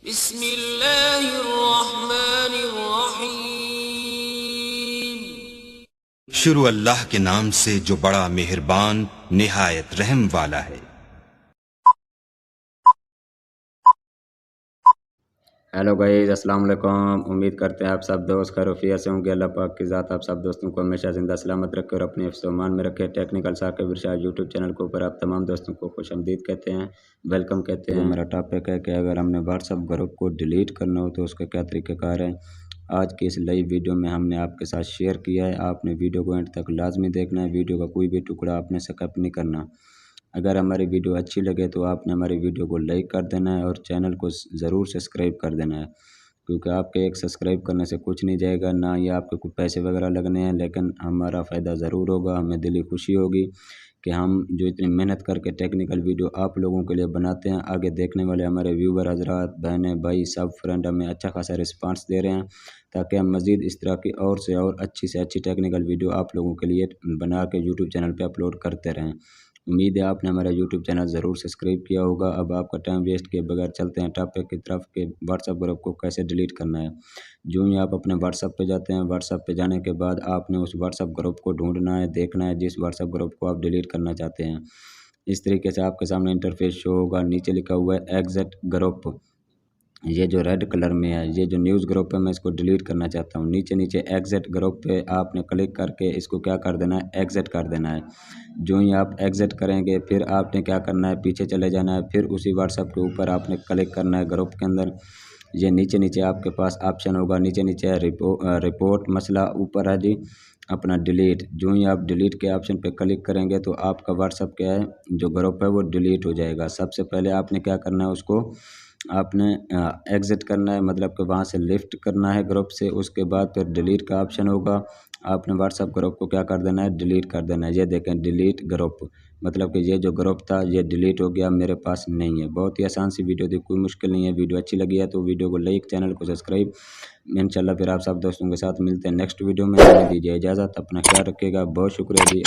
बिस्मिल्लाहिर्रहमानिर्रहीम। शुरू अल्लाह के नाम से जो बड़ा मेहरबान निहायत रहम वाला है। हेलो गाइस, अस्सलाम वालेकुम। उम्मीद करते हैं आप सब दोस्त खैरियत से होंगे। अल्लाह पाक की ज़ात आप सब दोस्तों को हमेशा जिंदा सलामत रखे और अपने हिफ्ज़-ओ-मान में रखे। टेक्निकल साकिब इरशाद यूट्यूब चैनल के ऊपर आप तमाम दोस्तों को खुशामदीद कहते हैं, वेलकम कहते हैं। मेरा टॉपिक है कि अगर हमने व्हाट्सअप ग्रुप को डिलीट करना हो तो उसका क्या तरीक़ाकार है। आज की इस लाइव वीडियो में हमने आपके साथ शेयर किया है। आपने वीडियो को एंड तक लाजमी देखना है। वीडियो का कोई भी टुकड़ा आपने स्किप नहीं करना। अगर हमारी वीडियो अच्छी लगे तो आपने हमारी वीडियो को लाइक कर देना है और चैनल को ज़रूर सब्सक्राइब कर देना है, क्योंकि आपके एक सब्सक्राइब करने से कुछ नहीं जाएगा, ना ये आपके कुछ पैसे वगैरह लगने हैं, लेकिन हमारा फ़ायदा ज़रूर होगा। हमें दिली खुशी होगी कि हम जो इतनी मेहनत करके टेक्निकल वीडियो आप लोगों के लिए बनाते हैं, आगे देखने वाले हमारे व्यूवर हजरात, बहनें, भाई, सब फ्रेंड हमें अच्छा खासा रिस्पांस दे रहे हैं, ताकि हम मज़ीद इस तरह की और से और अच्छी से अच्छी टेक्निकल वीडियो आप लोगों के लिए बना के यूट्यूब चैनल पर अपलोड करते रहें। उम्मीद है आपने हमारा यूट्यूब चैनल ज़रूर सब्सक्राइब किया होगा। अब आपका टाइम वेस्ट किए बगैर चलते हैं टॉपिक की तरफ कि व्हाट्सअप ग्रुप को कैसे डिलीट करना है। जो ही आप अपने व्हाट्सअप पे जाते हैं, व्हाट्सअप पे जाने के बाद आपने उस व्हाट्सअप ग्रुप को ढूंढना है, देखना है जिस व्हाट्सअप ग्रुप को आप डिलीट करना चाहते हैं। इस तरीके से आपके सामने इंटरफेस शो होगा। नीचे लिखा हुआ है एग्जिट ग्रुप, ये जो रेड कलर में है, ये जो न्यूज़ ग्रुप है, मैं इसको डिलीट करना चाहता हूँ। नीचे एग्जिट ग्रुप पे आपने क्लिक करके इसको क्या कर देना है, एग्जिट कर देना है। जो ही आप एग्जिट करेंगे फिर आपने क्या करना है, पीछे चले जाना है। फिर उसी व्हाट्सएप के ऊपर आपने क्लिक करना है ग्रुप के अंदर। ये नीचे आपके पास ऑप्शन होगा, नीचे है रिपोर्ट मसला, ऊपर है जी अपना डिलीट। जो ही आप डिलीट के ऑप्शन पे क्लिक करेंगे तो आपका व्हाट्सएप क्या है, जो ग्रुप है वो डिलीट हो जाएगा। सबसे पहले आपने क्या करना है, उसको आपने एग्ज़िट करना है, मतलब कि वहाँ से लिफ्ट करना है ग्रुप से। उसके बाद फिर डिलीट का ऑप्शन होगा, आपने व्हाट्सएप ग्रुप को क्या कर देना है, डिलीट कर देना है। ये देखें डिलीट ग्रुप, मतलब कि ये जो ग्रुप था ये डिलीट हो गया, मेरे पास नहीं है। बहुत ही आसान सी वीडियो थी, कोई मुश्किल नहीं है। वीडियो अच्छी लगी है तो वीडियो को लाइक, चैनल को सब्सक्राइब। इंशाल्लाह फिर आप सब दोस्तों के साथ मिलते हैं नेक्स्ट वीडियो में। दीजिए इजाज़त, अपना ख्याल रखिएगा। बहुत शुक्रिया जी।